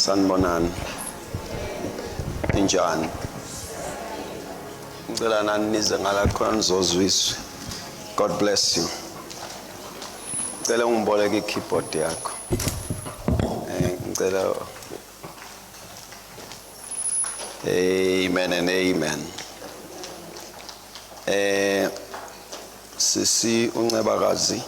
Sanibonani. Injani. Ngicela nani nize ngala khona nizozwiswa. God bless you. Ngicela ungiboleke i-keyboard yakho. Ngicela. Amen and amen. Sisi uNcebakazi.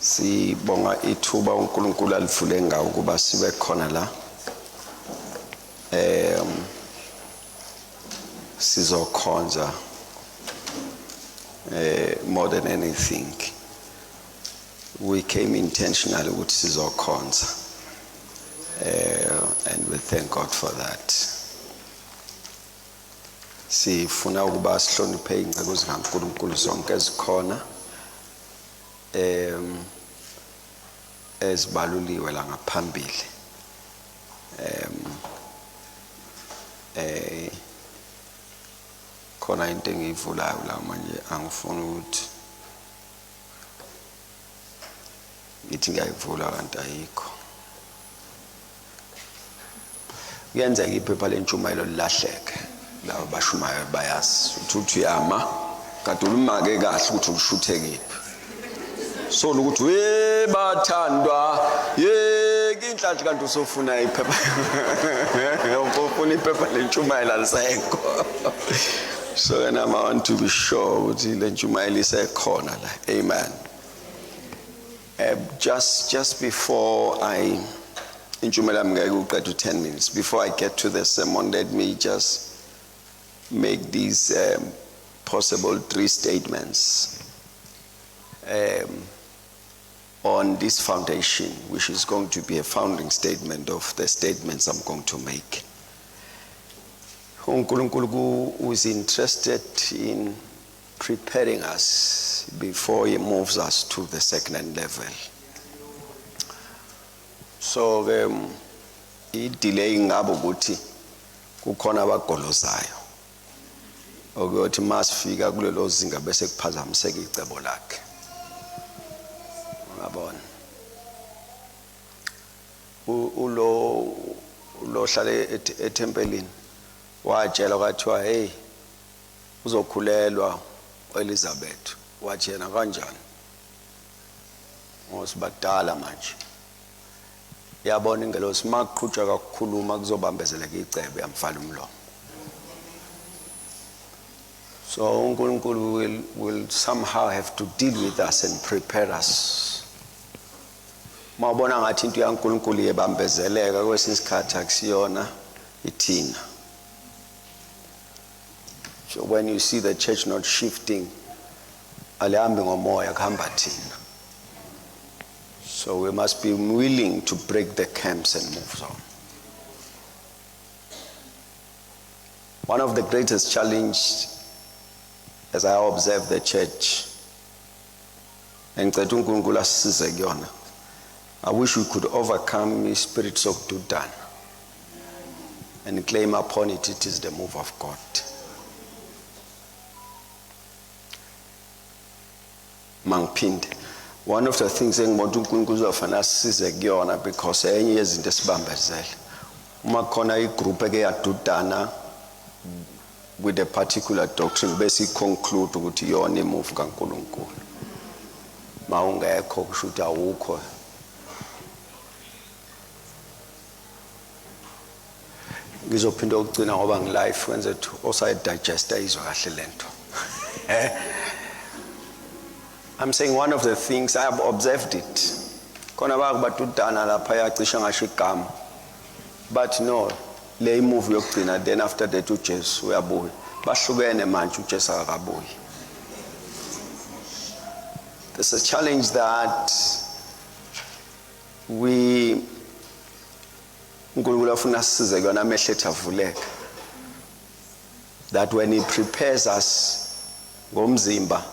Sibonga ithuba uNkulunkulu alivule ngawo kuba sibe khona la. Sizokhonza more than anything. We came intentionally with sizokhonza. And we thank God for that. Sifuna ukuba sihloniphe ingcebo zikaNkulunkulu zonke ezikhona ezibaluliwe la ngaphambili. Khona into engiyivulayo la manje angifuni ukuthi ngithi ngiyayivula kanti ayikho. Kuyenzeka iphepha lentshumayelo lilahleke laba bashumayo bayazi ukuthi uyama kade ulumake kahle ukuthi ushuthe kephi. So ukuthi we bathandwa yeke inhlanhla kanti usofuna iphepha ufuna iphepha lentshumayelo alisekho. So and I want to be sure ukuthi lentshumayelo isekhona la. Amen. Just before I intshumayelo ngeke uqede 10 minutes before I get to the sermon, let me just make these possible 3 statements on this foundation, which is going to be a founding statement of the statements I'm going to make. uNkulunkulu is interested in preparing us before he moves us to the second level. So i-delay ngabo ukuthi kukhona abagolozayo ukuthi masifika kulelo zinga bese kuphazamiseka icebo lakhe. Ngabona ulo hlale ethempelini watshela kwathiwa hey uzokhulelwa uElizabeth. Wathi yena kanjani? Ngosibadala manje. Yabona ingelosi maqhutshwa kakhuluma kuzobambezeleka icebo yamfala umlomo. So uNkulunkulu will somehow have to deal with us and prepare us. Mawubona ngathi into yaNkulunkulu yebambezeleka kwesinye isikhathi akusiyona ithina. So when you see the church not shifting, alihambi ngomoya kuhamba thina. So we must be willing to break the camps and move on. One of the greatest challenges as I observe the church, and I wish we could overcome the spirits of Dudan and claim upon it is the move of God. Mangpinde. One of the things saying uNkulunkulu uzofana size kuyona because enye yezinto esibambezele uma khona igroup eke yadudana with a particular doctrine bese conclude ukuthi yona imove kaNkulunkulu mawungekho kusho ukuthi awukho. Ngizophinda ukugcina ngoba ngilife wenze ukuthi osayi digesta izwa kahle lento. I'm saying one of the things I have observed it. Khona bakubadudana lapha yacisha ngasho igama. But no, le move yokugcina then after that uJesu uyabuya. Bahlukene manje uJesu akabuyi. There's a challenge that uNkulunkulu afuna sisize kuyona amehlo ethu avuleke. That when he prepares us ngomzimba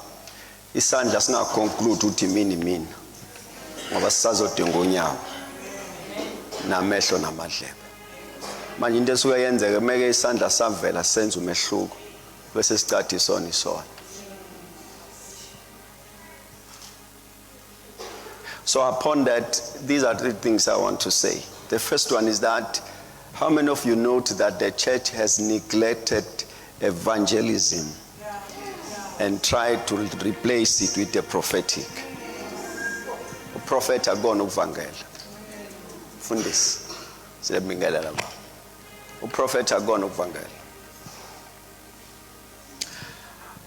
isandla singaconclude ukuthi mina ngoba sisazodinga unyawo namehlo namadlebe. Manje into esuke yenzeke meke isandla savela senza umehluko bese sicathi isona. So upon that, these are 3 things I want to say. The first one is that, how many of you note that the church has neglected evangelism and tried to replace it with the prophetic? Prophet agona ukuvangela. Fundisi. Siyabingelela lapha. Prophet agona ukuvangela.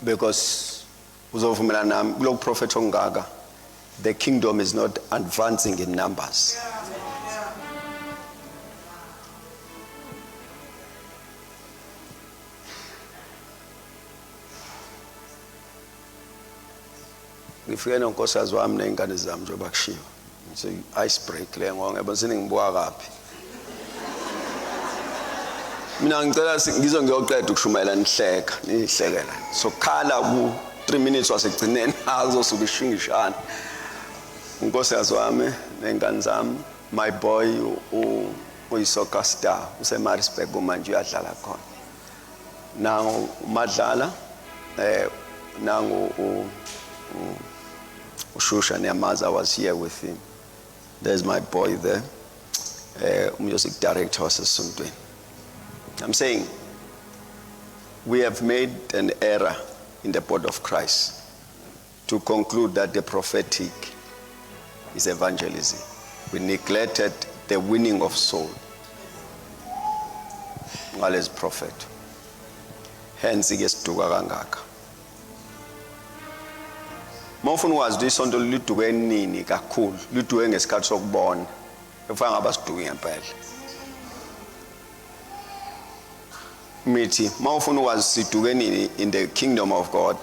Because uzovumela nami kulo prophet ongaka, the kingdom is not advancing in numbers. Ngifike nonkosikazi wami nengane zami njengoba kushiwo. Ngithi ice break le ngoba ngiyabona sengibuka kaphi. Mina ngicela ngizoqeda ukushumayela nihlekela. So khala ku 3 minutes wasekugcineni akuzosuka ishingishana. Unkosikazi wami nengane zami, my boy uyi-soccer star useMaritzburg manje uyadlala khona. Now umadlala nangu Ushusha Nyamaza was here with him. There's my boy there, music director wasesontweni. I'm saying we have made an error in the body of Christ to conclude that the prophetic is evangelism. We neglected the winning of soul. Ngale is prophet. Hence ke siduka kangaka. Mawufuna ukwazi isonto liduke nini kakhulu, liduke ngesikhathi sokubona. Efana ngaba siduke ngempela. Mithi mawufuna ukwazi siduke nini in the kingdom of God,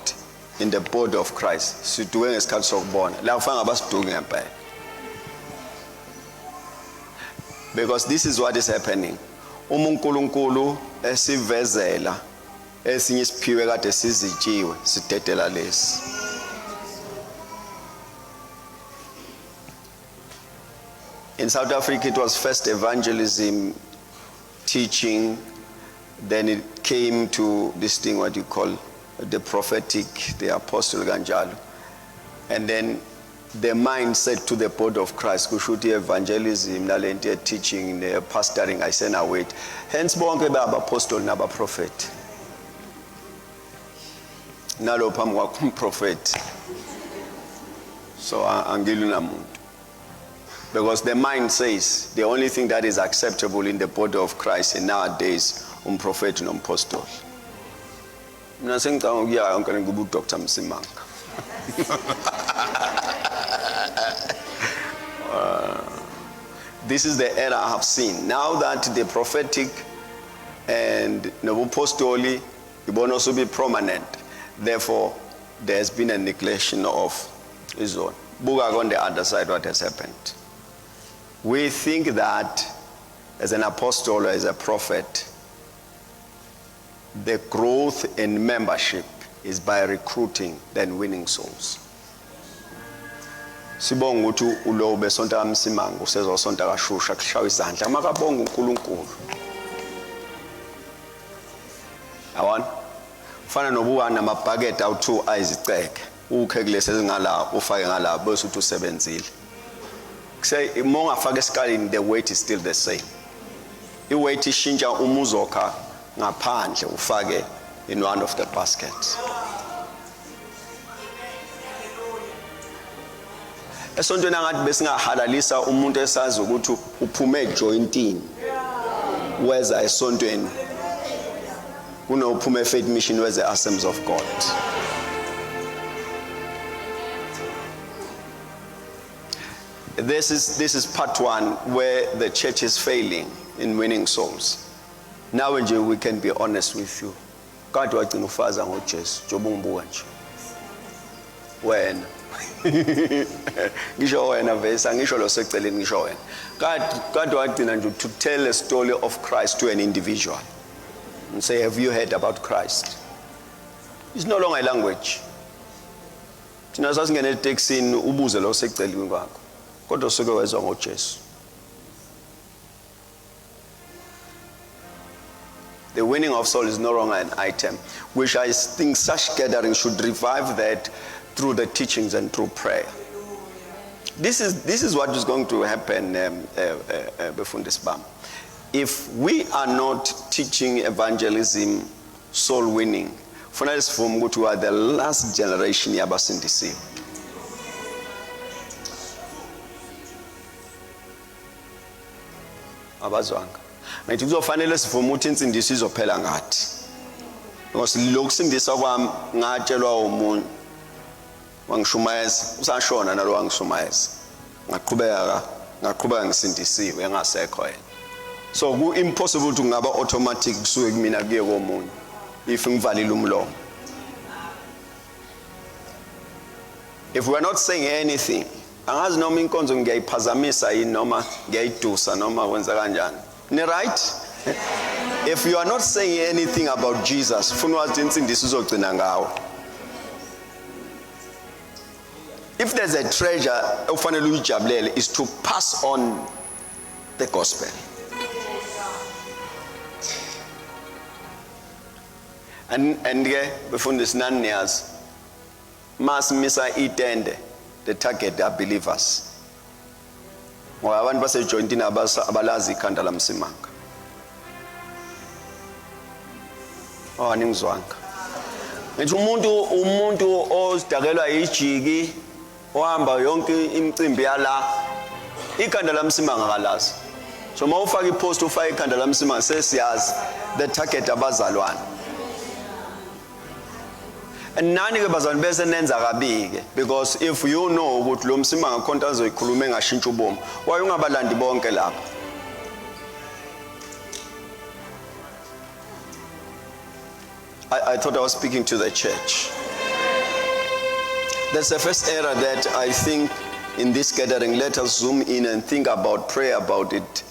in the body of Christ, siduke ngesikhathi sokubona. La ufana ngaba siduke ngempela. Because this is what is happening. uNkulunkulu esivezela esinye isiphiwe kade sizitshiwe sidedela lesi. In South Africa, it was first evangelism, teaching, then it came to this thing, what you call the prophetic, the apostle ganjalo. And then the mindset to the body of Christ, kushuthi evangelism, nalenti teaching, the pastoring, I send away. Hence, bonke baba apostle naba prophet. Nalo phambi kwakho prophet. So angilu namuntu. Because the mind says the only thing that is acceptable in the body of Christ in nowadays, prophet and apostle. Mina sengicanga ukuya yonke ngubu Dr. Msimanga. This is the error I have seen. Now that the prophetic and the apostolic will also be prominent, therefore there has been a neglection of his own. Buga on the other side, what has happened? We think that as an apostle or as a prophet, the growth in membership is by recruiting than winning souls. Sibonga ukuthi ulo besonta kaMsimanga usezosonta kaShusha kushawa izandla makabonga uNkulunkulu. Yabona? Ufana nobuwana amabhaketi awu2 ayiziceke. Ukhe kulesi ezingala ufake ngala bese uthi usebenzile. Say monga faka esikalini, the weight is still the same. Iweight ishintsha umuzokha ngaphandle ufake in one of the baskets. Esontweni ngathi besingahalalisa umuntu esazi ukuthi uphume jointini weza esontweni kunophume faith mission weza Assemblies of God. This is part one where the church is failing in winning souls. Now we can be honest with you. God wagcina ufaza ngoJesu njoba ungibuka nje. Wena. Ngisho wena vesa ngisho lo seceleni ngisho wena. God wagcina nje to tell a story of Christ to an individual. And say, have you heard about Christ? It's no longer a language. Thina sasingena eTexini ubuze lo seceleni kwakho. Kodwa suke wezwa ngoJesu. The winning of soul is no longer an item, which I think such gatherings should revive that through the teachings and through prayer. This is what is going to happen, Befundis Bam. If we are not teaching evangelism, soul winning, we are the last generation yabasindisiwe. Abazwanga. Ngithi kuzofanele sivume ukuthi insindiso izophela ngathi. Because lokusindisa kwami ngatshelwa umuntu wangishumayeza usashona nalo wangishumayeza. Ngaqhubeka ngisindisiwe engasekho yena. So ku impossible ukuthi ngaba automatic kusuke kumina kuye komunye if ngivalile umlomo. If we are not saying anything, angazi noma inkonzo ngiyayiphazamisa yini noma ngiyayidusa noma wenza kanjani. Ne right? If you are not saying anything about Jesus, funa wathi insindiso izogcina ngawo. If there's a treasure ufanele uyijabulele is to pass on the gospel. And ke befundisi nani niyazi masimisa itende the target are believers. Ngoba abantu basejointini abalazi ikhanda la Msimanga. Aningizwanga. Ngithi umuntu ozidakelwa ijiki ohamba yonke imicimbi yala ikhanda la Msimanga akalazi. So mawufaka ipost ufaka ikhanda la Msimanga sesiyazi the target abazalwane. Nani ke bazalwane bese nenza kabike because if you know ukuthi lo Msimanga konke azoyikhuluma engashintsha ubomi waye ungabalandi bonke lapha. I thought I was speaking to the church. That's the first error that I think in this gathering. Let us zoom in and think about, pray about it.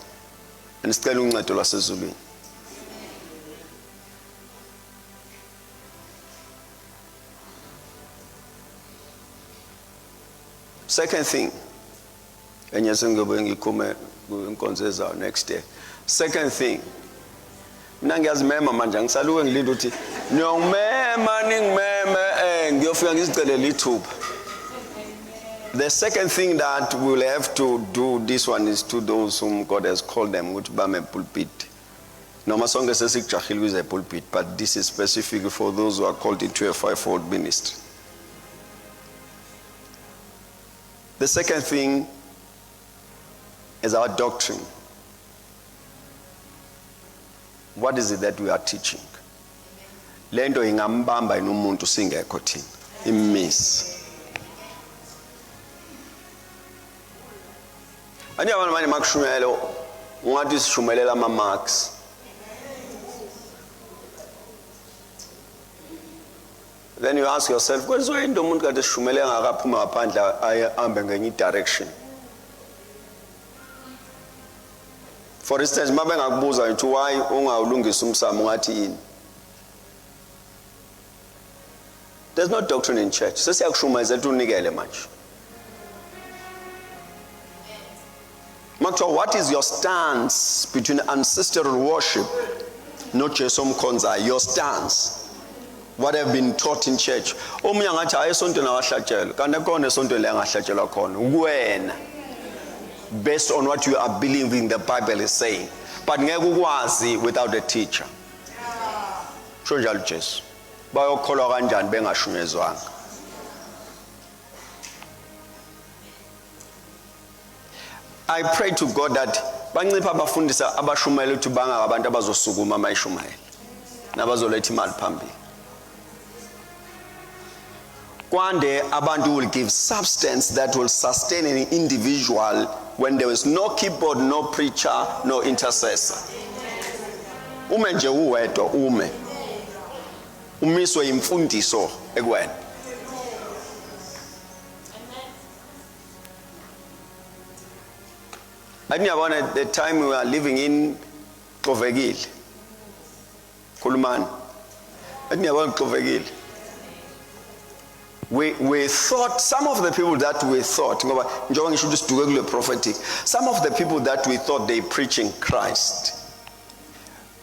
And sicela uncedo lwasezulwini. Second thing, and yes, next day. Second thing, nangiyazimema manje ngisaluke ngilinde uthi niyongimema ningimeme ngiyofika ngizicele lithuba. The second thing that we will have to do, this one is to those whom God has called them ukuthi bame pulpit. Noma sonke sesikujahile kwize pulpit, but this is specific for those who are called into a fivefold ministry. The second thing is our doctrine. What is it that we are teaching? Lento ingambamba inomuntu singekho thina. Imiss. Ani abantu manje makushumela ungathi sishumelela ama marks. Then you ask yourself, kwenziwa into umuntu kade sishumele ngakaphuma ngaphandle ahambe ngenye direction. For instance, mabe ngakubuza ngithi why ungawulungisa umsamo ngathi yini? There's no doctrine in church. Sesiyakushumayeza ukuthi unikele manje. Makuthiwa, what is your stance between ancestral worship, not Jesu mkhonzayo, your stance? What have been taught in church? Omunye ngathi ayesonto nawahlatshelwa kanti khona esonto le angahlatshelwa khona kuwena based on what you are believing the Bible is saying, but ngeke ukwazi without a teacher. Sho njalo Jesu bayokholwa kanjani bengashunyezwanga? I pray to God that bancipha abafundisa abashumela ukuthi bangabantu abazosukuma amayishumayela nabazoletha imali phambili. Kwande abantu will give substance that will sustain an individual when there is no keyboard, no preacher, no intercessor. Ume nje uwedwa umiswe imfundiso ekuwena. At the time we are living in Xovekile, Kulumani. Xovekile. We thought, some of the people that we thought, prophetic, some of the people that we thought they preaching Christ,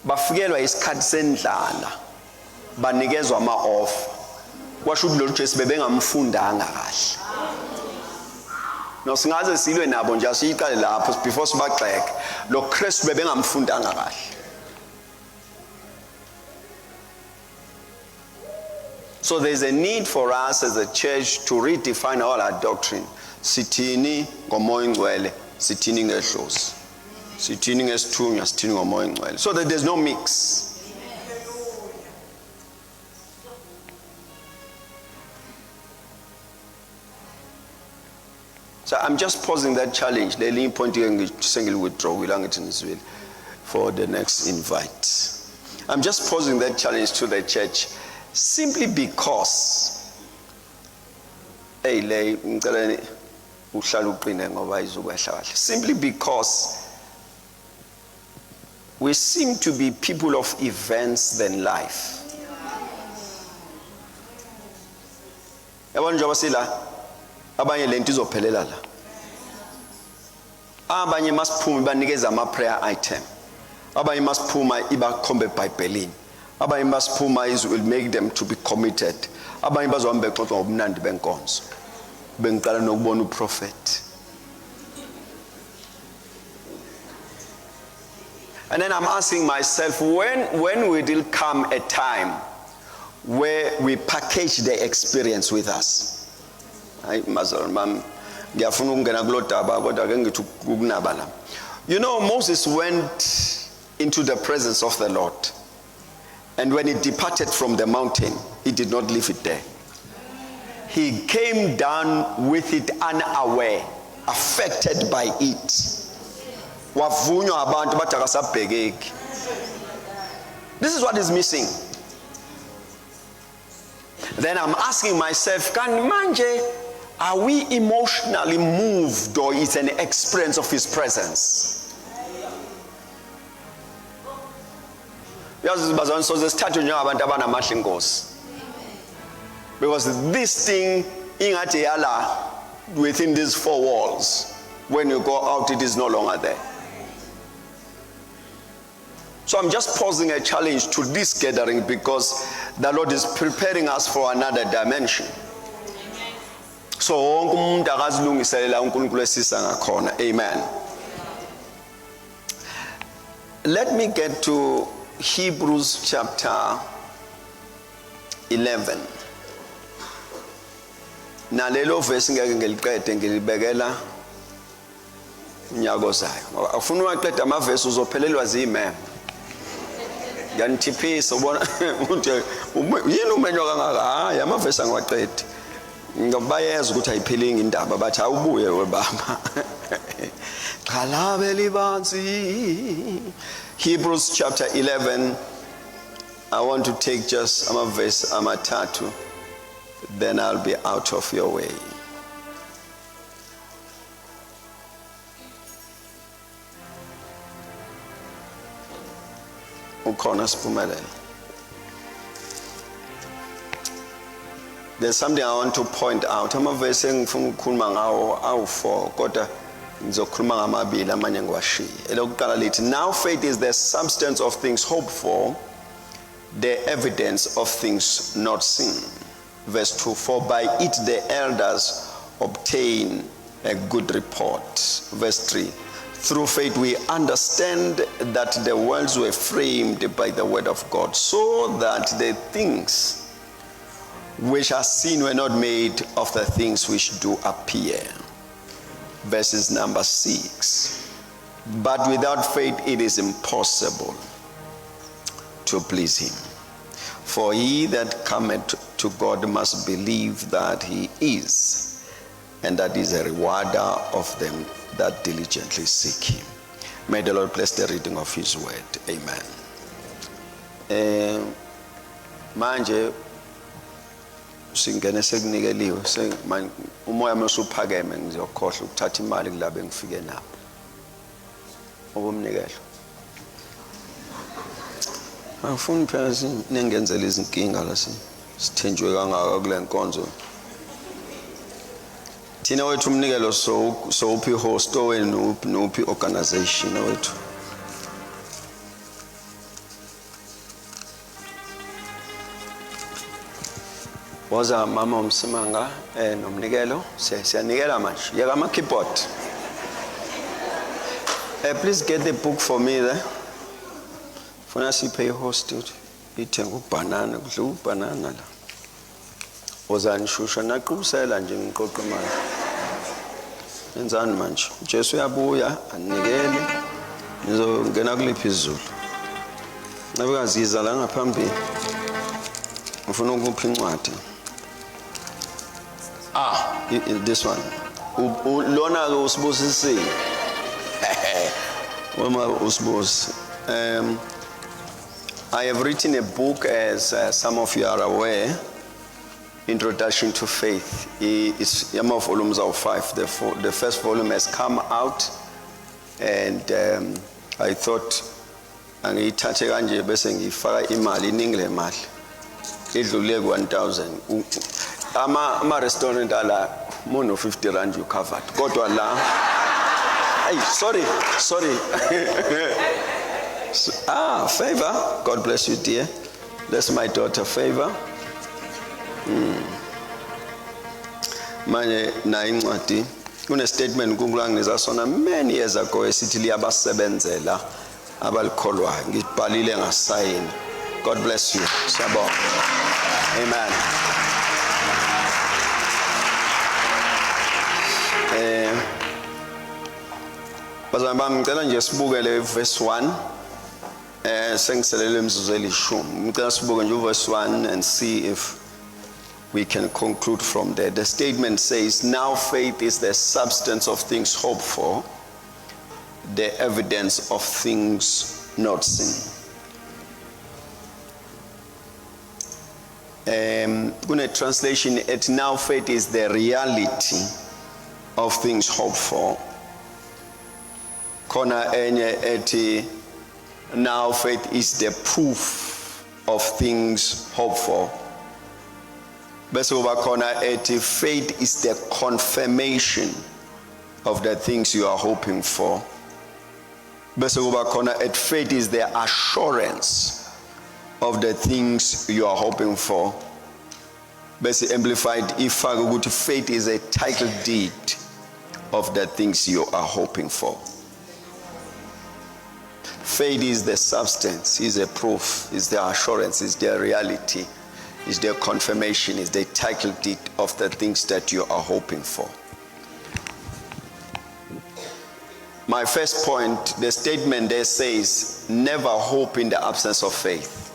bafikelwa isikhathi sendlala, banikezwa ama-off. Kwasho ukuthi lo Jesu bebengamfundanga kahle. no singaze silwe nabo nje asiyiqale lapho before sibagxeke lo Christ bebengamfundanga kahle. So there's a need for us as a church to redefine all our doctrine. Sithini ngomoya ngcwele, sithini ngehlozi. Sithini ngesithunywa, sithini ngomoya ngcwele. So that there's no mix. So I'm just posing that challenge. Leli point ngicengile withdraw wilangithi nizwile for the next invite. I'm just posing that challenge to the church simply because simply because we seem to be people of events than life. Yabona njengoba sila abanye lento izophelela la. Abanye masiphuma banikeza ama prayer item. Abanye masiphuma ibakhombe eBhayibhelini. Abanye masiphuma will make them to be committed. Abanye bazohamba bexoxa ngobumnandi benkonzo. Bengiqala nokubona uprofeti. And then I'm asking myself, when will it come a time where we package the experience with us? You know, Moses went into the presence of the Lord, and when he departed from the mountain, he did not leave it there. He came down with it unaware, affected by it. This is what is missing. Then I'm asking myself, are we emotionally moved, or it's an experience of his presence? Because this thing within these four walls, when you go out, it is no longer there. So I'm just posing a challenge to this gathering because the Lord is preparing us for another dimension. So amen. Let me get to Hebrews chapter 11. Na lelo verse ngeke ngiliqede ngilibekela unyaka ozayo. Afuna uqeda ama verse uzophelelwa zime. Yantiphisa ubona ukuthi yini umenywa kangaka? Hayi ama verse angiwaqedi. Ngobayeza ukuthi ayiphelingi indaba bathi awubuye webaba. Qalabe libanzi. Hebrews chapter 11. I want to take just ama verse amathathu, then I'll be out of your way. There's something I want to point out. I'm saying from now faith is the substance of things hoped for, the evidence of things not seen. Verse 2, for by it the elders obtain a good report. Verse 3, through faith we understand that the worlds were framed by the word of God, so that the things which are seen were not made of the things which do appear. Verses number 6. But without faith it is impossible to please him. For he that cometh to God must believe that he is, and that is a rewarder of them that diligently seek him. May the Lord bless the reading of his word. Amen. Manje singene sekunikeliwe umoya mesuphakeme ngizokhohle ukuthatha imali kulabe ngifike nabo obumnikelo afuni phela ningenzela izinkinga la sithenjwe kangaka kule nkonzo thina wethu umnikelo so uphi host wenu nophi organization wethu Woza mama Msimanga nomnikelo siyanikela manje yeka ama keyboard. Please get the book for me there. Funa siphe host dude. Ithenga ubanana kudla ubanana la. Woza nishusha naqhubisela nje ngiqoqa manje. Enzani manje? Jesu uyabuya anikele. Ngizongena kuliphi izulu. Nabekaziza la ngaphambili. Ngifuna ukuphi incwadi. This one. Lona ke usibusisile. Wema usibusi. I have written a book, as some of you are aware, Introduction to Faith. It's Yama volumes of 5. The first volume has come out, and I thought angiyithathe kanje bese ngifaka imali iningi le mali idlule ku 1000 ama restaurant ala more 50 rand you covered kodwa la hey sorry Favor, God bless you dear. That's my daughter Favor. Manje na incwadi kune statement kungulangiza sona many years ago esithi liyabasebenzela abalikholwayo ngibhalile ngasayini. God bless you. Siyabonga. Amen. Bazalwane bami ngicela nje sibukele verse 1. Sengiselele imizuzu elishumi. Ngicela sibuke nje verse 1 and see if we can conclude from there. The statement says, now faith is the substance of things hoped for, the evidence of things not seen. Kuna translation, it now faith is the reality of things hoped for. Kona enye eti now faith is the proof of things hoped for. Bese kuba khona eti faith is the confirmation of the things you are hoping for. Bese kuba khona eti faith is the assurance of the things you are hoping for. Bese amplified ifaka ukuthi faith is a title deed of the things you are hoping for. Faith is the substance, is a proof, is the assurance, is the reality, is the confirmation, is the title deed of the things that you are hoping for. My first point, the statement there says, never hope in the absence of faith.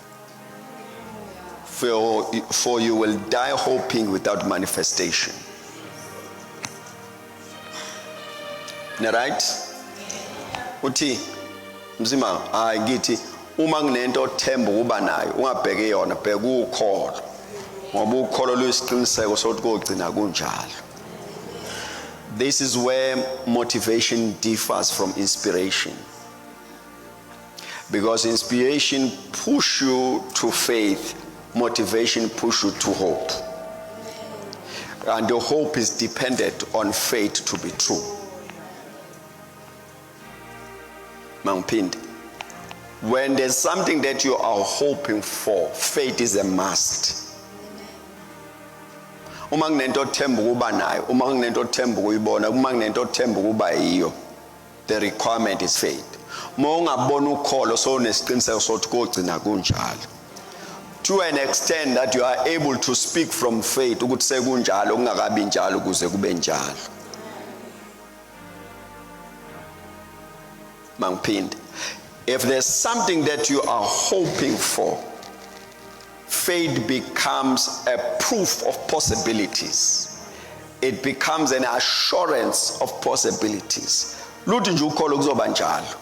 For you will die hoping without manifestation. Right? Uthi Msimanga ayigithi uma kunento othemba ukuba nayo ungabheke yona bheka ukholo ngoba ukholo luyisiqiniseko sokuthi kugcina kunjalo. This is where motivation differs from inspiration, because inspiration push you to faith, motivation push you to hope, and the hope is dependent on faith to be true. When there's something that you are hoping for, faith is a must. Uma kunento othemba ukuba nayo, uma kunento othemba ukuyibona, uma kunento othemba ukuba yiyo, the requirement is faith. Uma ungabona ukholo so unesiqiniseko sokuthi kugcina kunjalo. To an extent that you are able to speak from faith ukuthi sekunjalo kungakabi njalo kuze kube njalo. Mangphinde. If there's something that you are hoping for, faith becomes a proof of possibilities. It becomes an assurance of possibilities. Luthi nje ukholo kuzoba njalo.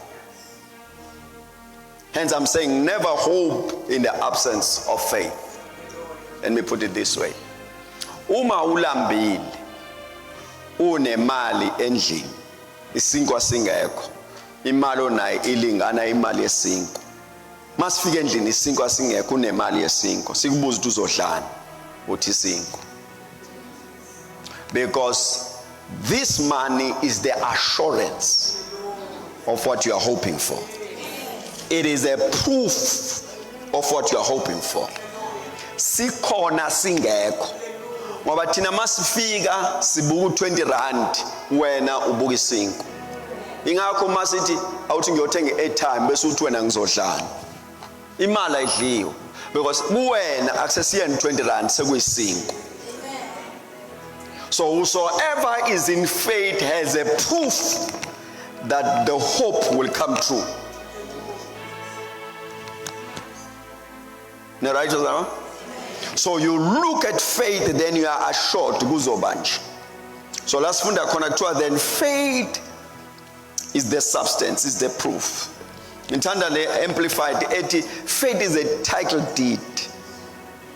Hence I'm saying never hope in the absence of faith. Let me put it this way. Uma ulambile, unemali endlini, isinkwa singekho. Imali onayo ilingana imali yesinko. Masifika endlini isinko asingekho unemali yesinko. Sikubuza ukuthi uzodlana uthi isinko. Because this money is the assurance of what you are hoping for. It is a proof of what you are hoping for. sikhona singekho. Ngoba thina masifika sibuka 20 rand wena ubuka 5. Ingakho masithi awuthi ngiyothenga airtime bese uthi wena ngizodlana. Imali ayidliwe because kuwena akusesiyeni 20 rand sekuyi5. So whosoever is in faith has a proof that the hope will come true. No, right? So you look at faith, then you are assured kuzobanje. So last funda khona kuthiwa then faith is the substance, is the proof. Ngithanda le amplified ethi faith is a title deed.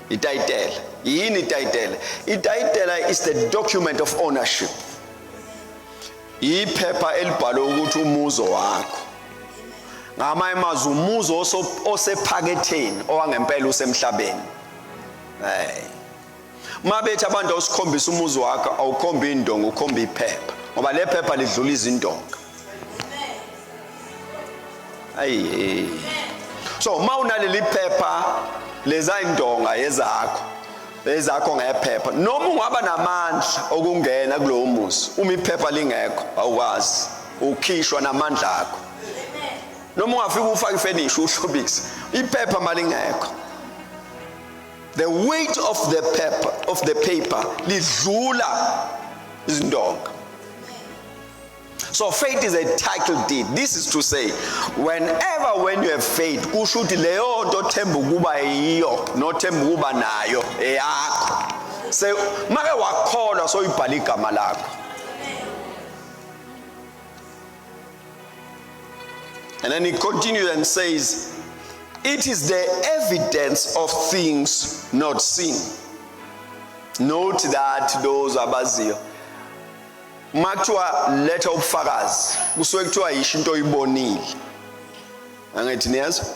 Ititle. Yini ititle? Ititle is the document of ownership. Iphepha elibhalwe ukuthi umuzo wakho. Ngamanye amazwi umuzo osephaketheni owangempela usemhlabeni. Mabethi abantu osikhombisa umuzo wakho awukhombi indonga ukhombi iphepha ngoba le phepha lidlula izindonga. Ayi. So mawunaleli phepha leza indonga ezakho ngephepha noma ungaba namandla okungena kulowo muzi uma iphepha lingekho awukwazi ukhishwa namandla akho. Noma ungafika ufaka ifurniture uhlobise iphepha malingekho. The weight of the paper lidlula izindonga. So faith is a title deed. This is to say, whenever when you have faith, kusho ukuthi leyo nto themba ukuba yiyo no themba ukuba nayo eyakho. Se make wakholwa so ibhala igama lakho. And then he continues and says, it is the evidence of things not seen. Note that those abaziyo. Mathiwa letha ubufakazi kusuke kuthiwa yisho into oyibonile. Angithi niyazwa?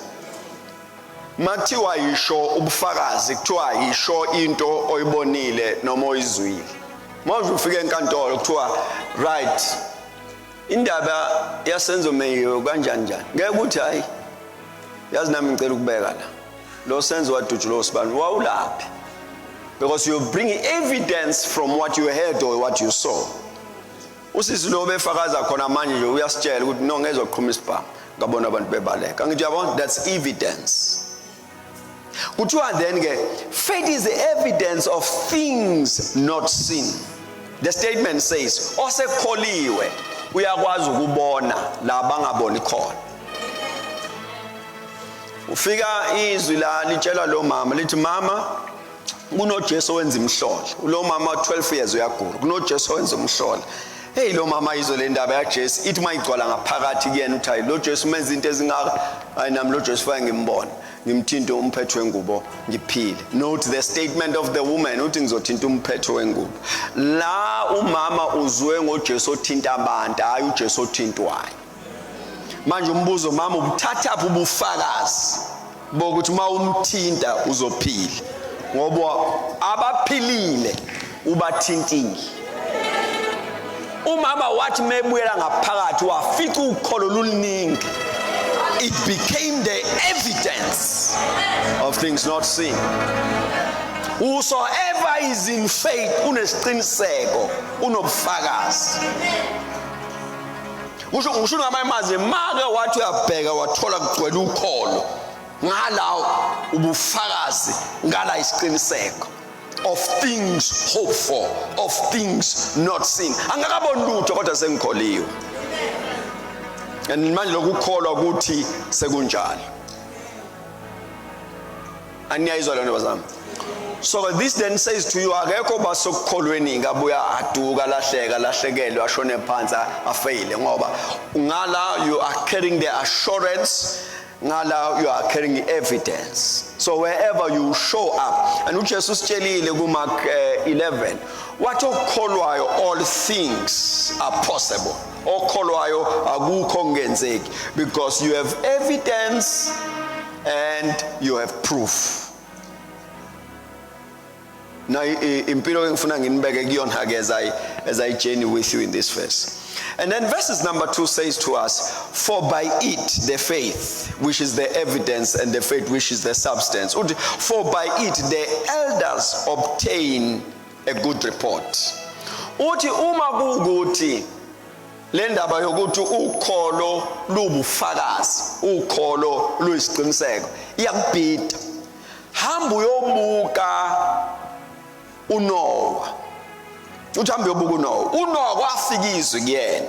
Mathiwa yisho ubufakazi kuthiwa yisho into oyibonile noma oyizwile. Manje ufike enkantolo kuthiwa right indaba yasenzo meyo kanjani njani. Ngeke uthi hayi yazi nami ngicela ukubeka la. Lo senzo wadujulo sibani wawulaphi? Because you bring evidence from what you heard or what you saw. Usisi lo befakaza khona manje nje uyasitshela ukuthi no ngezoqhuma isibhamu ngabona abantu bebaleka. Angithi yabona that's evidence. Kuthiwa then ke faith is the evidence of things not seen. The statement says osekholiwe uyakwazi ukubona la bangaboni khona. Ufika izwi la litshela lo mama lithi mama kunoJesu wenza imhlolo. Lo mama 12 years uyagula. KunoJesu wenza umhlolo. Hey lo mama izwe le ndaba yaJesu ithi mayigcwala ngaphakathi kuyena uthi hayi lo Jesu menza into ezingaka hayi nami lo Jesu fake ngimbona ngimthinta umphetho wengubo ngiphile. Note the statement of the woman uthi ngizothinta umphetho wengubo. La umama uzwe ngoJesu othinta abantu hayi uJesu othintwayo. Manje umbuzo mama ubuthatha apha ubufakazi bokuthi uma umthinta uzophila ngoba abaphilile ubathintile. Umama wathi mebuyela ngaphakathi wafica ukholo luningi. It became the evidence of things not seen. Whosoever is in faith unesiqiniseko unobufakazi. Usho ngamanye amazwi make wathi uyabheka wathola kugcwele ukholo ngalawo ubufakazi ngala isiqiniseko of things hoped for, of things not seen. Angakaboni lutho kodwa sengikholiwe. And manje lokukholwa ukuthi sekunjalo. Aniyayizwa lento bazami. So this then says to you akekho basokukholweni ngabuya aduka lahlekelwe ashone phansi afeyile ngoba ngala you are carrying the assurance, ngala you are carrying evidence. So wherever you show up, and uJesu sitshelile kuMark 11 wathi okholwayo all things are possible. Okholwayo akukho ngenzeki because you have evidence and you have proof. Now impilo engifuna nginibeke kuyona ke as I journey with you in this verse. And then verses number 2 says to us, for by it the faith, which is the evidence, and the faith, which is the substance. For by it the elders obtain a good report. Uthi uma kuukuthi le ndaba yokuthi ukholo lubufakazi, ukholo luyisiqiniseko, iyakubhida. Hamba uyobuka uNoah. Uthi hamba uyobuka uNoah. uNoah kwafikizwe kuyena.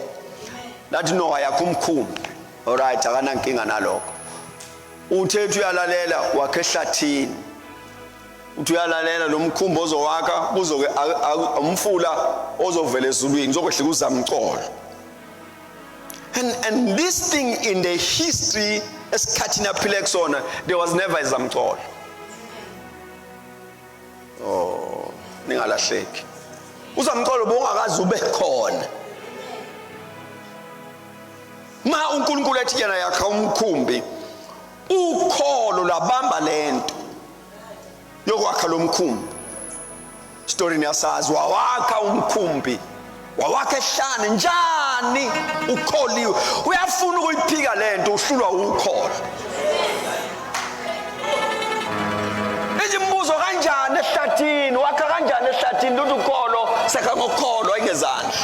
Lathi Noah yakho umkhumbi. Alright, akanankinga nalokho. Uthethi uyalalela wakhe ehlathini. Uthi uyalalela lo mkhumbi ozowakha kuzoke umfula ozovela ezulwini uzokwehlika uzamcolo. And this thing in the history esikhathini aphile kusona, there was never izamcolo. Oh, ningalahleki. Uzamcolo bongakazi ube khona. Ma uNkulunkulu ethi yena yakha umkhumbi, ukholo labamba lento yokwakha lo mkhumbi. Story niyasazi, wawakha umkhumbi, wawakha ehlane njani ukholiwe. Uyafuna ukuyiphika lento uhlulwa ukholo. Izimbuzo kanjani ehlathini, wakha kanjani ehlathini, luthi ukholo sekha ngokholo engezandla.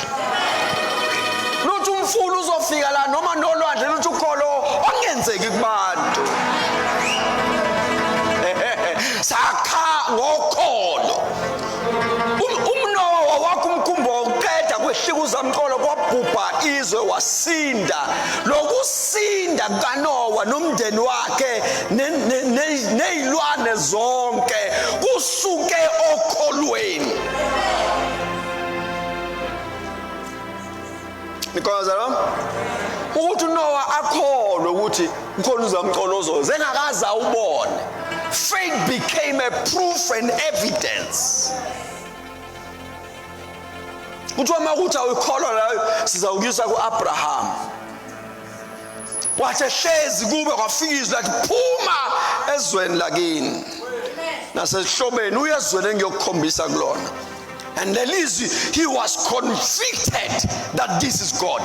Luthi umfula uzofika la noma nolwandle, luthi ukholo ongenzeki kubantu. Sakha ngokholo. UNoah wakha umkhumbi wokuqeda kwehlika uzamcolo, kwabhubha izwe wasinda. Lokusinda kaNoah nomndeni wakhe nezilwane zonke kusuke okholweni. Because ukuthi uNoah akholwe ukuthi ukhona uzamcolo ozoze engakaza ubone. Faith became a proof and evidence. Kuthiwa makuthi awukholwa la sizawukisa kuAbraham. Wathi hlezi kube kwafikizwa lathi phuma ezweni lakini. Nasehlobeni uyezweni engiyokukhombisa kulona. And lelizwi, he was convicted that this is God.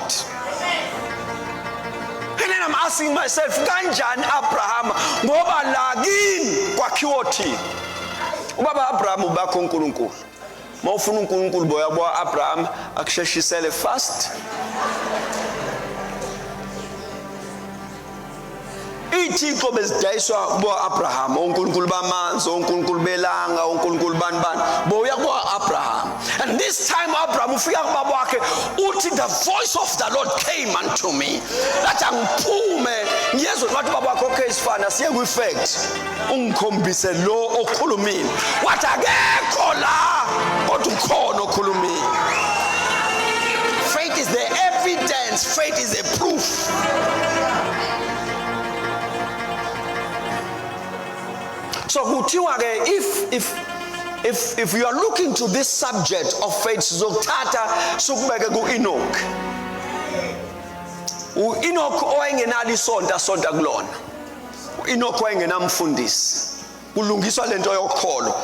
And then I'm asking myself, kanjani Abraham ngoba lakini kwakhiwa thina. Ubaba Abraham ubakho uNkulunkulu. Mawufuna uNkulunkulu boyabo Abraham akusheshisele fast. Ithixo bezidayiswa kubo Abraham, uNkulunkulu bamanzi, uNkulunkulu belanga, uNkulunkulu bani boya kubo Abraham. And this time Abraham ufika kubaba wakhe uthi the voice of the Lord came unto me. Lathi angiphume ngiyezwe ngathi baba wakho okay isifana siye ku effect. Ungikhombise lo okhulumile. Wathi akekho la kodwa ukhona okhulumile. Faith is the evidence, faith is the proof. So kuthiwa ke if you are looking to this subject of faith, zokuthatha sokubeke kuEnoch. uEnoch owayengenalo isonta kulona. uEnoch wayengenamfundisi. Kulungiswa lento yokholo.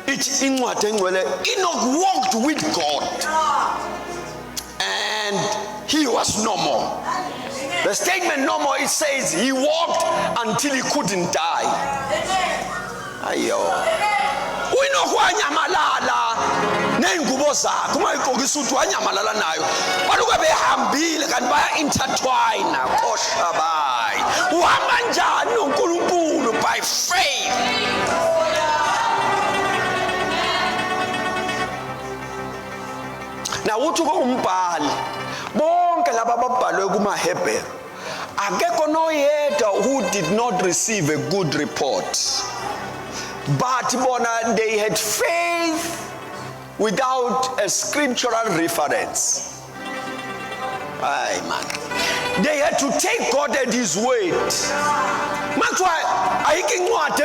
Ithi incwadi engcwele, Enoch walked with God and he was normal. The statement normal, it says he walked until he couldn't die. Ayo. uEnoch wanyamalala neingubo zakhe, uma igqokisa uthi wanyamalala nayo. Baluke behambile kanti baya intertwine koshabayi. Uhamba njani noNkulunkulu by faith. Now uthi umbhali bonke laba ababhalwe kumaHebheru akekho noyedwa who did not receive a good report. But bona, they had faith without a scriptural reference. Aye, man. They had to take God at his word. That's why ayike incwadi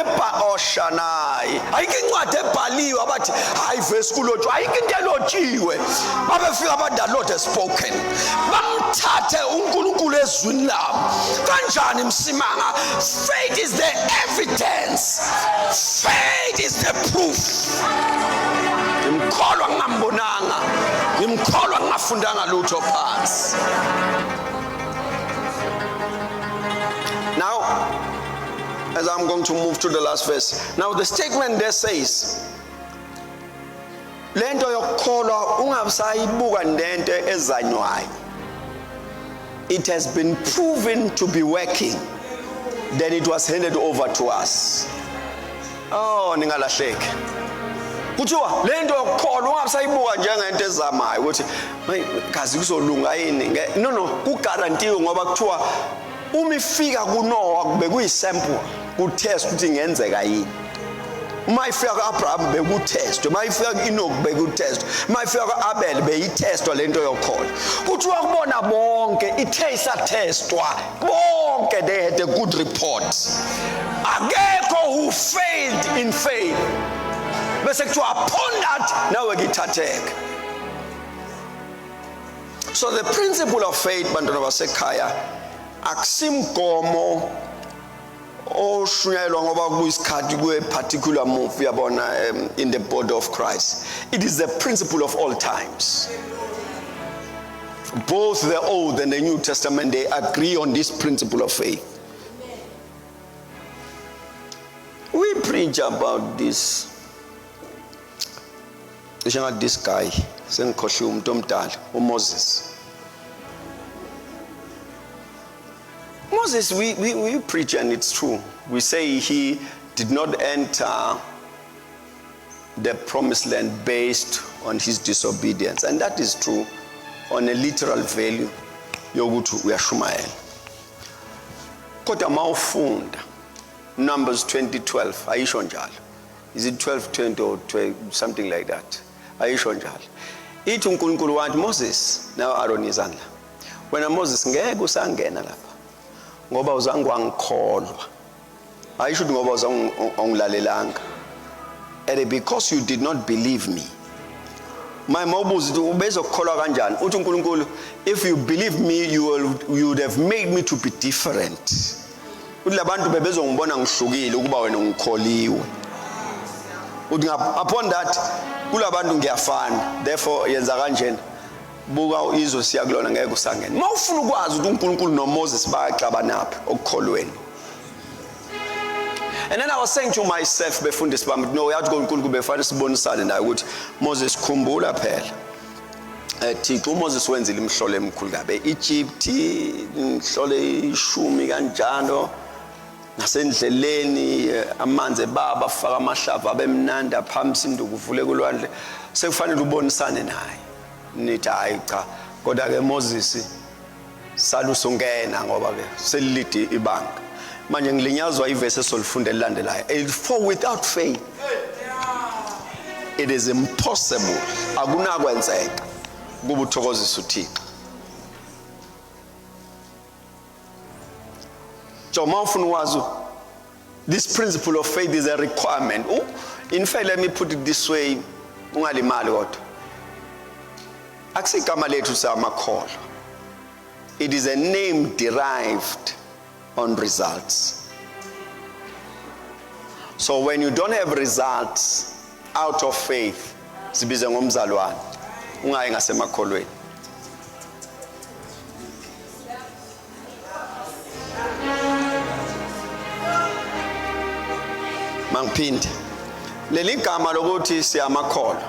Oshanai, ayike incwadi ebhaliwe abathi hayi verse kulotshwa, ayike into elotshiwe. Babefika abathi the Lord has spoken. Bamthathe uNkulunkulu ezwini labo. Kanjani Msimanga? Faith is the evidence. Faith is the proof. Imkholwa ngambonanga ngimkholwa ngafundanga lutho phansi. Now, as I'm going to move to the last verse. Now the statement there says, lento yokukholwa ungasayibuka nento ezanywayo. It has been proven to be working. Then it was handed over to us. Oh, ningalahleki. Kuthiwa lento yokukholwa ungasayibuka njengento ezamayo ukuthi kazi kuzolunga yini. No, kugarantiwe ngoba kuthiwa uma ifika kuNoah kube kuyisample kutest ukuthi ingenzeka yini. Uma ifika kuAbraham bekutest, uma ifika kuEnoch bekutest, uma ifika kuAbel beyitestwa lento yokukholwa. Kuthiwa kubona bonke ithe isatestwa bonke they had a good report. Akekho who failed in faith. Bese kuthiwa upon that nawe ngithatheka. So the principle of faith bantwana basekhaya akusimgomo oshunyayelwa ngoba kuyisikhathi kwe particular move yabona in the body of Christ. It is the principle of all times. Both the Old and the New Testament, they agree on this principle of faith. We preach about this. This guy, Moses. Moses, we preach and it's true. We say he did not enter the promised land based on his disobedience. And that is true on a literal value. Yogutu uyashumayela. Kodwa mawufunda Numbers 20:12 ayisho njalo. Is it 12:20 or 12, something like that? Ayisho njalo. Ithi uNkulunkulu wathi Moses, now Aaron izandla. Wena Moses ngeke usangena lapha. Ngoba uzange wangikholwa. Ayisho ngoba uzange ungilalelanga. And because you did not believe me. My mawubuza ukuthi ubezokholwa kanjani? Uthi uNkulunkulu, if you believe me you would have made me to be different. Uthi labantu bebezongibona ngihlukile ukuba wena ungikholiwe. Uthi upon that kulabantu ngiyafana. Therefore yenza kanjena. Buka izwe siyakulona ngeke usangene. Mawufuna ukwazi ukuthi uNkulunkulu noMoses bayaxabanaphi okukholweni. And then I was saying to myself befundisi bami, no, we have to go uNkulunkulu befanele sibonisane naye ukuthi Moses khumbula phela. Thixo uMoses wenzile imhlolo emikhulu kabe Egypt, imhlolo ishumi kanjalo. Nasendleleni amanzi baba faka amahlava abemnanda phambi induku uvule kulwandle. Sekufanele ubonisane naye. Nithi hayi cha kodwa ke Moses salusungena ngoba ke selilidi ibanga manje ngilinyazwa ivesi esolifunde elandelayo for without faith it is impossible akunakwenzeka kuba uthokozisa uThixo. So mawufuna ukwazi this principle of faith is a requirement. In fact, let me put it this way, ungalimali kodwa akusigama lethu samakholwa. It is a name derived on results. So when you don't have results out of faith, sibize ngomzalwane ungayi ngasemakholweni. Mangphinde leli gama lokuthi siyamakholwa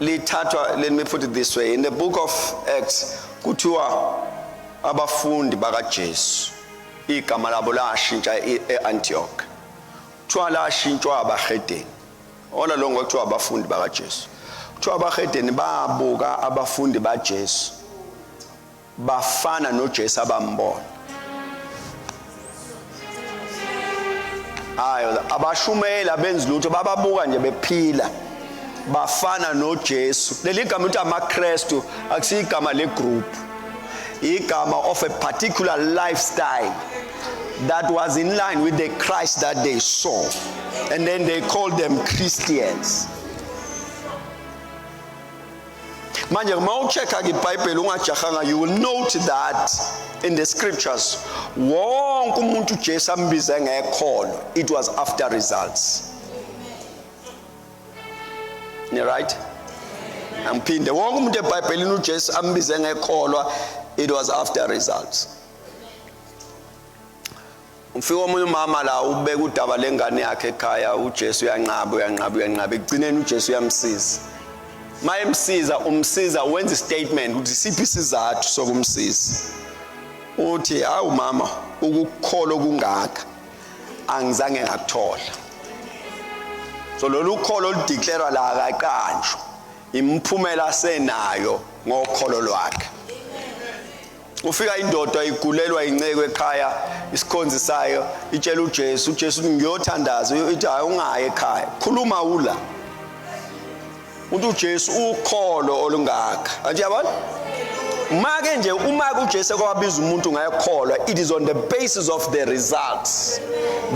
lithathwa, let me put it this way, in the book of Acts kuthiwa abafundi bakaJesu igama labo lashintsha eAntioch, kuthiwa lashintshwa abahedeni. Ola longo kuthiwa abafundi bakaJesu, kuthiwa abahedeni babuka abafundi baJesu bafana noJesu abambona. Hayo abashumela benzi lutho bababuka nje bephila bafana noJesu. Leli gama uthi amaKristu akusigama legroup, igama of a particular lifestyle that was in line with the Christ that they saw, and then they called them Christians. Manje mawucheka iBhayibheli ungajahanga, you will note that in the scriptures wonke umuntu uJesu ambize ngekholo, it was after results. You right? Angiphinde wonke umuntu eBhayibhelini uJesu ambize ngekholwa, it was after results. Ufika omunye umama la ubeka udaba lengane yakhe ekhaya, uJesu uyanqaba ekugcineni uJesu uyamsiza. Mayemsiza umsiza wenza istatement ukuthi siphi isizathu sokumsiza. Uthi hawu mama ukukholwa kungaka angizange ngakuthola. So lolu kholo oludeclare la akaqanjwa imphumela senayo ngokholo lwakhe. Ufika indoda igulelwa inceke ekhaya, isikhonzi sayo itshela uJesu uthi ngiyothandaza, ithi hayi ungayi ekhaya, khuluma ula. Uthi uJesu ukholo olungaka. Athi yabona? Make nje uma uJesu kwabiza umuntu ngayekholwa, it is on the basis of the results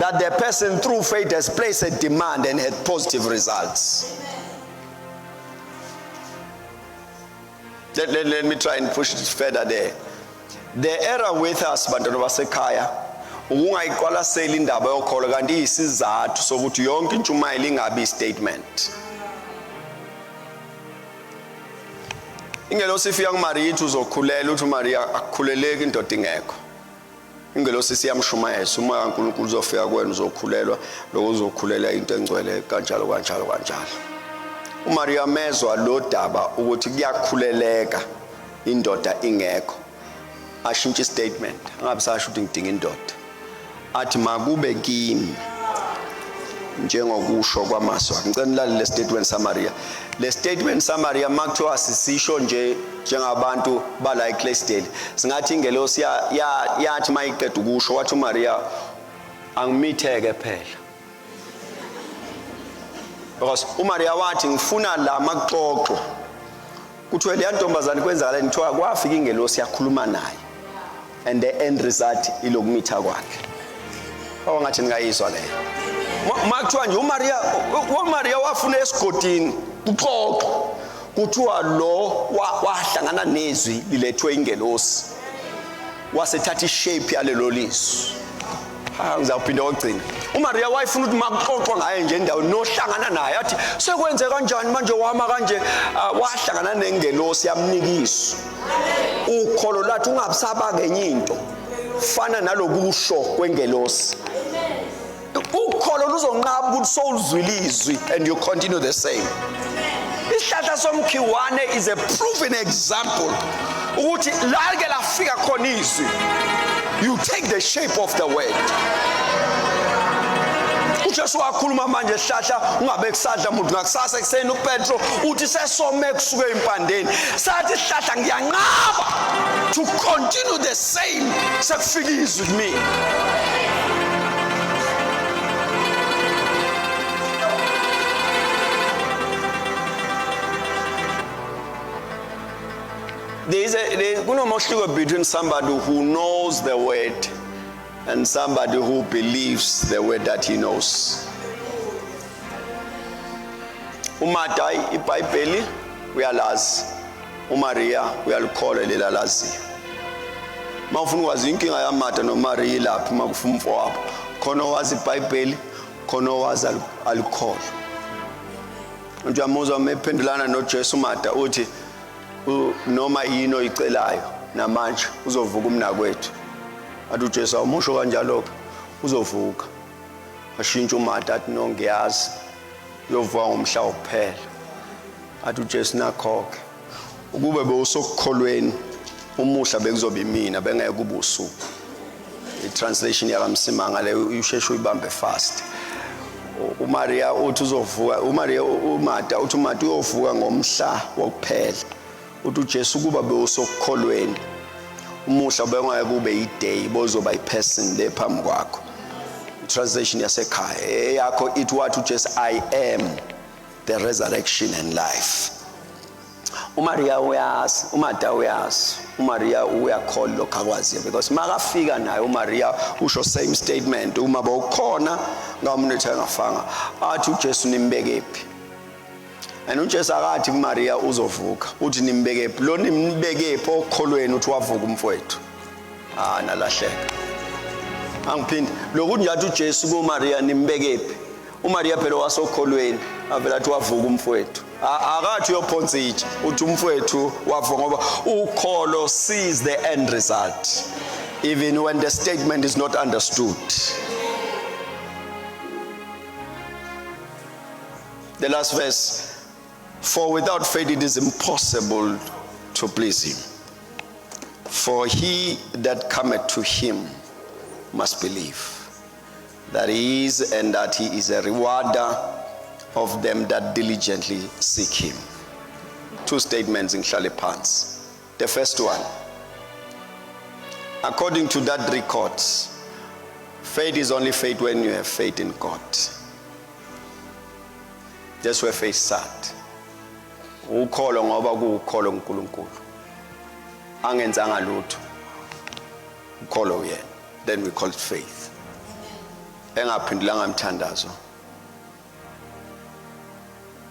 that the person through faith has placed a demand and had positive results. Let me try and push it further there. The error with us bantwana basekhaya ungayiqwalasela indaba yokholwa kanti isizathu sokuthi yonke intshumayelo ingabi statement. Ingelosi ifika kuMaria ithi uzokhulela, uthi uMaria akukhuleleki indoda ingekho. Ingelosi siyamshumayeza umoya kaNkulunkulu uzofika kuwena uzokhulelwa, lokho uzokhulela into engcwele kanjalo. uMaria mezwa lo daba ukuthi kuyakhuleleka indoda ingekho. Ashintshe statement, angabisasho ukuthi ngidinga indoda. Athi makube kimi njengokusho kwamazwi. Ngicela le statement saMaria. Le statement saMaria makuthiwa sisisho nje njengabantu bala eClaysdale. Singathi ingelosi yathi mayiqeda ukusho wathi uMaria angimitheke phela. Because uMaria wathi ngifuna la makuxoxo. Kuthiwe le ntombazane kwenzakala nithiwa kwafika ingelosi yakhuluma naye. And the end result ilokumitha kwakhe. Ngathi ngayizwa leyo. Makuthiwa nje uMaria wafuna esigodini uxoxo. Kuthiwa lo wahlangana nezwi lilethwe ingelosi. Wasethatha ishape yalelo lizwi. Ngizawuphinda ukugcina. uMaria wayefuna ukuthi makuxoxwa ngaye nje endaweni nohlangana naye athi sekwenze kanjani manje wama kanje wahlangana nengelosi yamnikizwa. Ukholo lathi ungabisaba ngenye into fana nalokusho kwengelosi. Ukholo luzonqaba ukuthi sowuzwilizwi and you continue the same. Isihlahla somkhiwane is a proven example ukuthi la ke lafika khona izwi, you take the shape of the word. uJesu wakhuluma manje isihlahla ungabe kusadla umuntu ngakusasa ekseni uPetro uthi sesome kusuke impandeni sathi isihlahla ngiyanqaba to continue the same sekufika izwi kimi. There's kunomahluko between somebody who knows the word and somebody who believes the word that he knows. uMartha iBhayibheli uyalazi, uMaria uyalikholwa lelalazi. Mawufuna ukwazi inkinga yaMartha noMaria ilaphi makufuna umfowabo. Khona wazi iBhayibheli, khona wazi alikholwa. Nje amuzwa mephendulana noJesu uMartha uthi noma yini oyicelayo namanje uzovuka umnakwethu. Athi uJesu awumusho kanjalo uzovuka. Ashintsha uMartha athi no ngiyazi uyovuka ngomhla wokuphela. Athi uJesu nakho-ke ukube bewusokukholweni umuhla bekuzoba imina bengeke kube usuku. I-translation yaka Msimanga le usheshe uyibambe fast. uMaria uthi uzovuka, uMartha uthi uMartha uyovuka ngomhla wokuphela. Uthi uJesu kuba bewusokukholweni umuhla bengeke kube iday bozoba iperson le phambi kwakho. Translation yasekhaya yakho ithi wathi uJesu I am the resurrection and life. uMaria uyazi, uMartha uyazi, uMaria uyakholwa lokho akwaziyo because makafika naye uMaria usho same statement uma bawukhona ngamunethe ngafanga athi uJesu nimbekephi. And uJesu akathi kuMaria uzovuka uthi nimbekephi, lo nimbekephi okholweni uthi wavuka umfowethu. Nalahleka. Angiphindi lokuthi nje athi uJesu kuMaria nimbekephi. uMaria phela wasokholweni avela athi wavuka umfowethu. akathi uyophonsitsha uthi umfowethu wafa ngoba ukholo sees the end result even when the statement is not understood. The last verse, for without faith it is impossible to please him. For he that cometh to him must believe that he is, and that he is a rewarder of them that diligently seek him. Two statements in Ngihlale Phansi. The first one, according to that record, faith is only faith when you have faith in God. That's where faith starts. Ukholo ngoba kuukholo uNkulunkulu. Angenzanga lutho. Ukholo yena. Then we call it faith. Engaphindulanga umthandazo.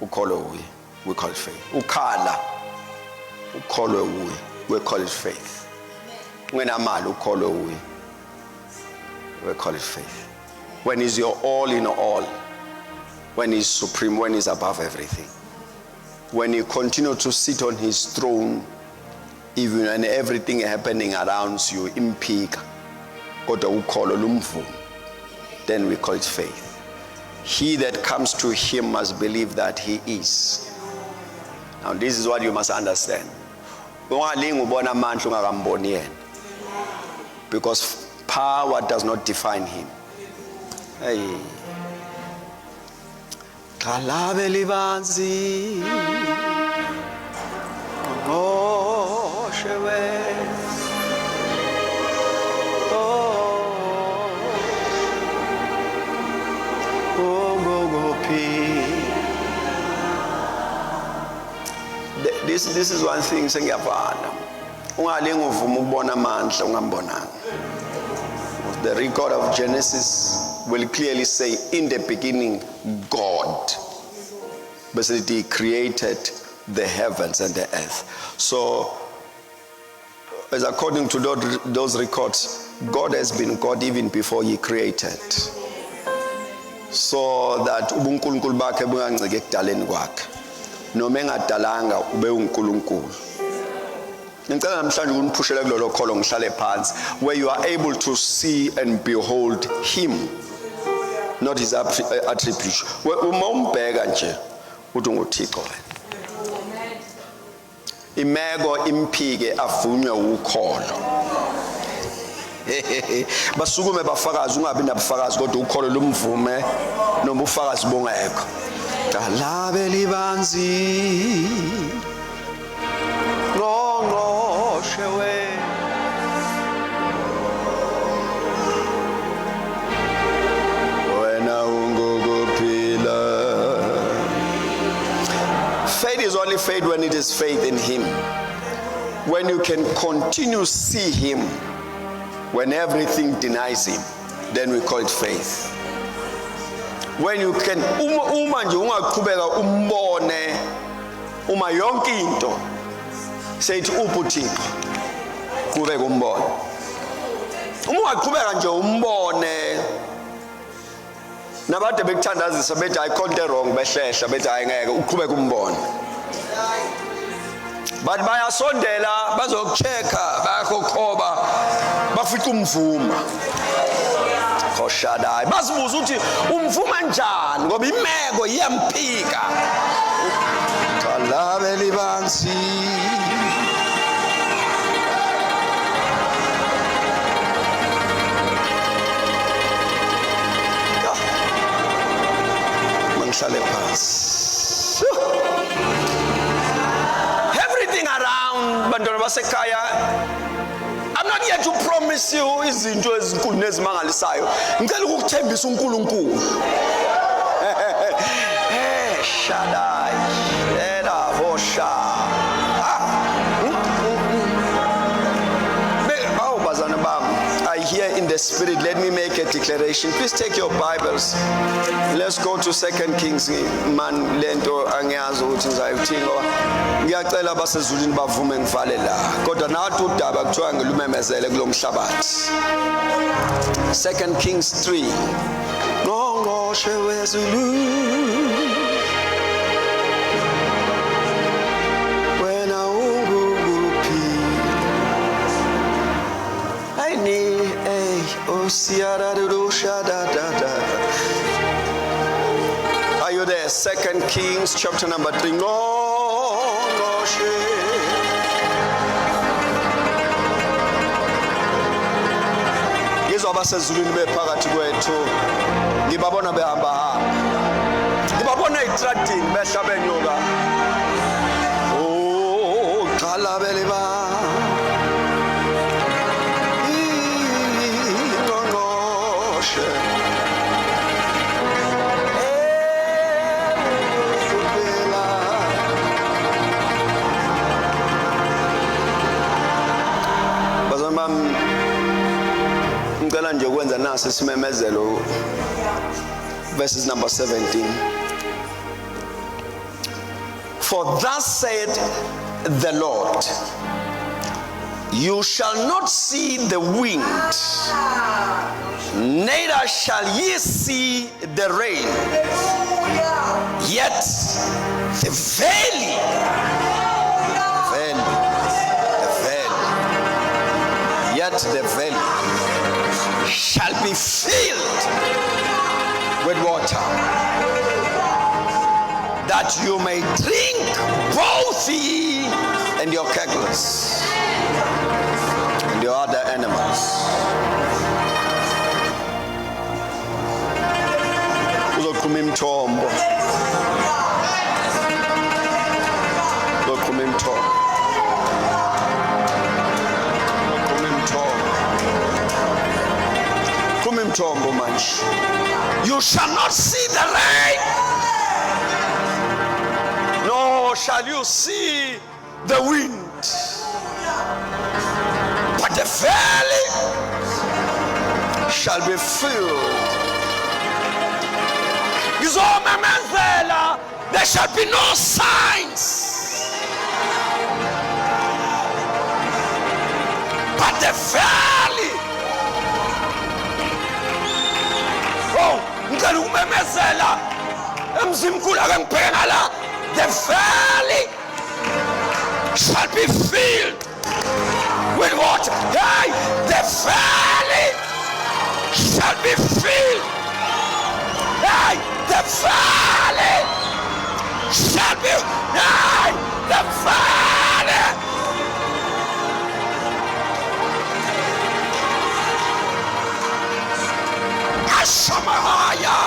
Ukholo uye. We call it faith. Ukhala. Ukholo uye. We call it faith. Ungenamali ukholo uye. We call it faith. When he's your all in all. When he's supreme, when he's above everything. When you continue to sit on his throne, even when everything happening around you, impika, then we call it faith. He that comes to him must believe that he is. Now this is what you must understand. Because power does not define him. Hey. Kalabe libanzi ngoshewe This is one thing sengiyavana. Ungalingi uvuma ukubona amandla ungambonanga. The record of Genesis will clearly say, in the beginning, God. But he created the heavens and the earth. So, as according to those records, God has been God even before he created. So that ubunkulunkulu bakhe bungancike ekudaleni kwakhe. Noma engadalanga ube unkulunkulu. Ngicela namhlanje ukuniphushela kulolo kholo ngihlale phansi, where you are able to see and behold him, not his attributes. Uma umbheka nje uthi nguThixo wena. Imeko impike avunywe ukholo. Basukume bafakazi, ungabi nabufakazi kodwa ukholo lumvume noma ufakazi bongekho. Kalabe libanzi ngoshewe wena ungokuphila. Faith is only faith when it is faith in him. When you can continue to see him when everything denies him, then we call it faith. When you can uma nje ungaqhubeka umbone uma yonke into seyithi uPuthixo qhubeka umbone. Uma ungaqhubeka nje umbone nabade bekuthandazisa bethi I conte wrong behlehla bethi hayi ngeke uqhubeka umbone. But bayasondela bazokuchecka bayakhoba bafica umvuma. Koshadai basibuza uthi umvuma njani ngoba imeko iyamphika. Kalabe libanzi mangihlale phansi. Everything around bantwana basekhaya, I'm not here to promise you izinto ezinkulu nezimangalisayo. Ngicela ukukuthembisa uNkulunkulu. Shaddai, Eda Vosha. I hear in the spirit, let me make a declaration. Please take your Bibles. Let's go to 2 Kings. Man lento angiyazi ukuthi ngizayithinga. Ngiyacela basezulwini bavume ngivale la. Kodwa nathi udaba kuthiwa ngilumemezele kulomhlabathi. 2 Kings 3. Ngqongqoshe wezulu. Oh, are you there? 2 Kings chapter number 3. No, ngizwa abasezulwini bephakathi kwethu, ngibabona behamba, ngibabona etradini behla benyuka. Oh, qala beleba ingqongqoshe ngicela nje ukwenza nasi isimemezelo, verses number 17. For thus said the Lord, you shall not see the wind, neither shall ye see the rain, yet the valley, yet the valley shall be filled with water, that you may drink both ye and your cattle and your other animals. Uzoqhuma imithombo, uzoqhuma imithombo. You shall not see the rain, nor shall you see the wind, but the valley shall be filled. There shall be no signs, but the valley. The valley shall be filled with water. Hey, the valley shall be filled. Hey, the valley shall be. Hey, the valley. Ashamahaya.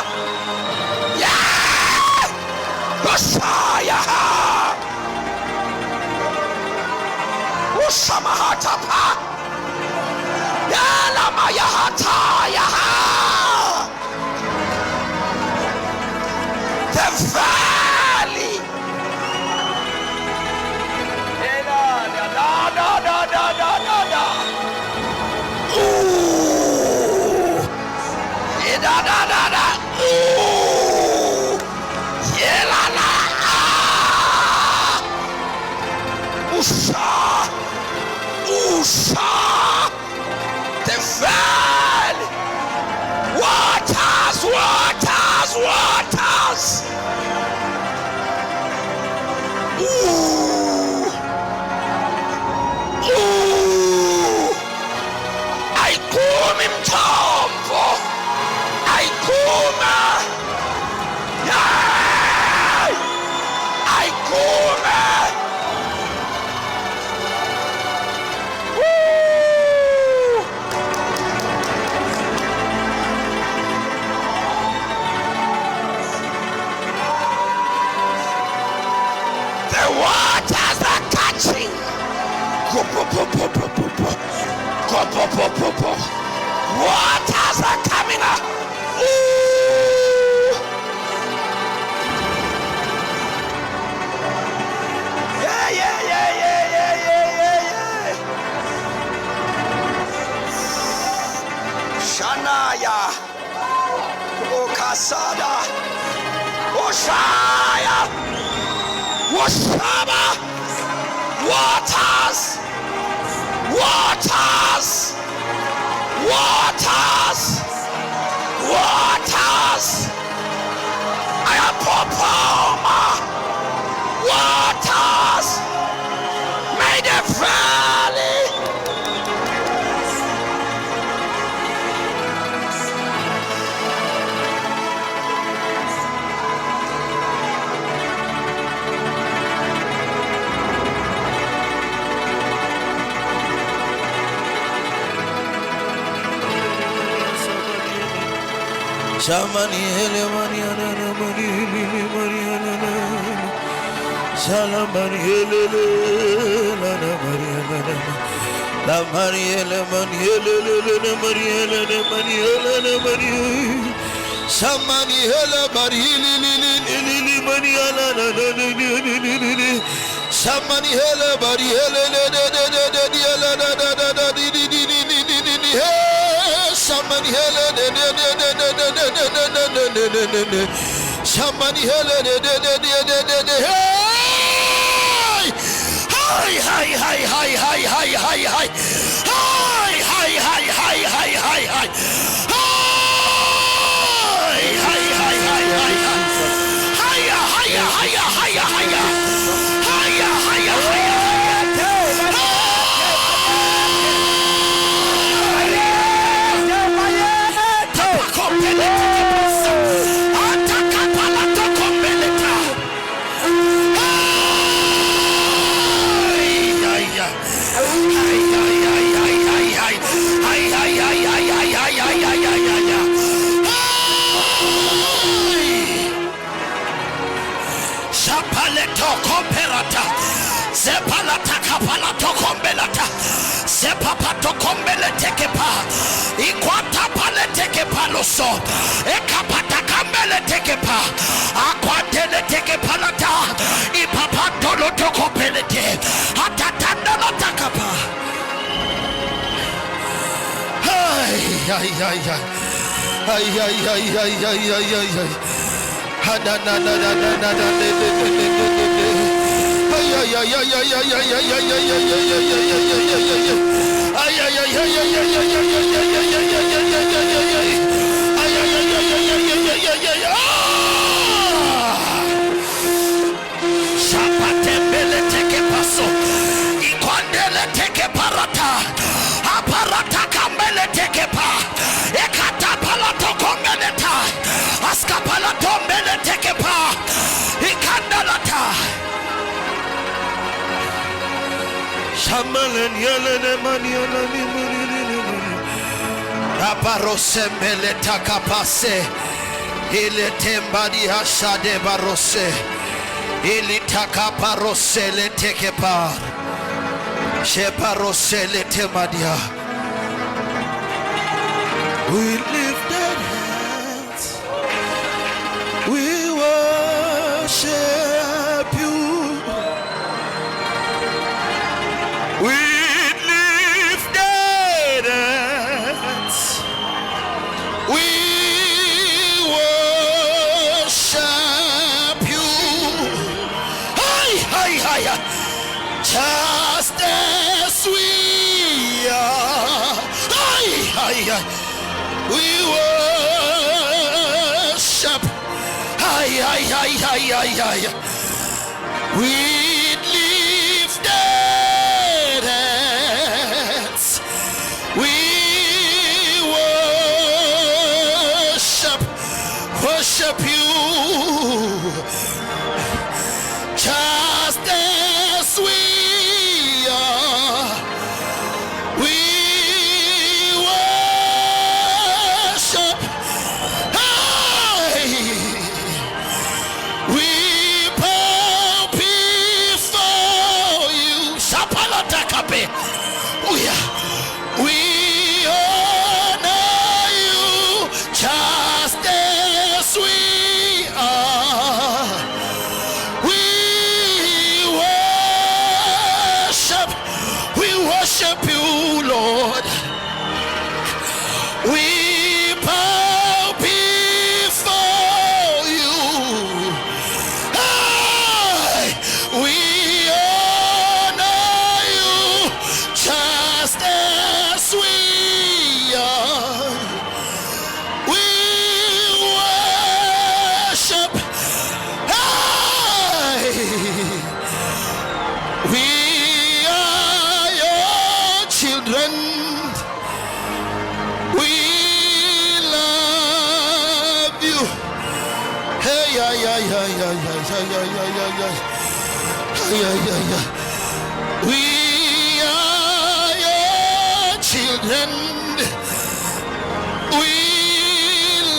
Siyakha, Ushamahatapa, Yalamayahatayaha. The valley. Ooh. Ooh. Yelala. Usha, the valley, waters. Ooh, I come in tombo, I come, I come. Waters are catching. Waters are coming up. Ooh. Yeah. Shanaya. Okasada. Oshaya. Washaba, waters, I am Popoma, waters, made a valley. Shamani hele Mariana Mariana Salamani hele Mariana La Mariana Mariana Shamani hele Mariana Shamani hele Somebody Zepalata kapalato kombelata Zepapato kombele tekepa Ikwata pale tekepa loso Ekapata kambele tekepa Akwatele tekepa lata Ipapato loto kopelete Atatanda lata kapa Ay ay ay ay Ay ay ay ay ay ay ay ay Hada na na na na na na Shamalan yelene maniana ni Aparose meleta kapase ile tembadi hashade barose ile takaparose le tekepa sheparose le temadia. We lifted hands, we worship you. We lifted hands, we worship you. Hi, hi, hi, just as we are. Hi, hi, hi, we worship. Hi, hi, hi, hi, hi, hi. We lifted hands, we worship you, just as we are. We worship. Hey, we bow before you. Shapalatakapé. We honor you, just as we are. We worship you, Lord. We bow before you. Hey, we honor you, just as we are. We worship. Hey, we are your children. We love you. Hey, yeah, yeah, yeah, yeah, yeah, yeah, yeah, yeah, yeah, yeah, yeah, yeah. We are your children. We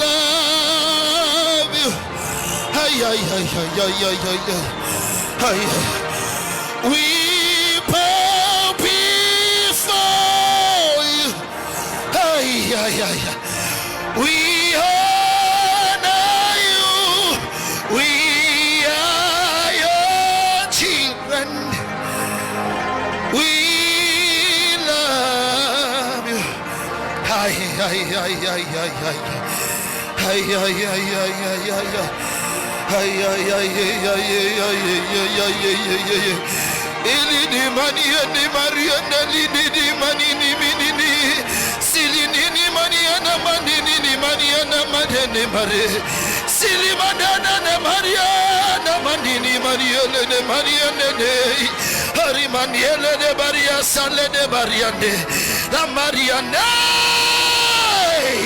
love We bow before you. We honor you. We are your children. We love you. Ilini maniane mariana lini manini minini silini maniana manini maniana madene mare silimanana na mariana manini mariana ne mariana ne hari maniele de baria sale de bariande la mariana ay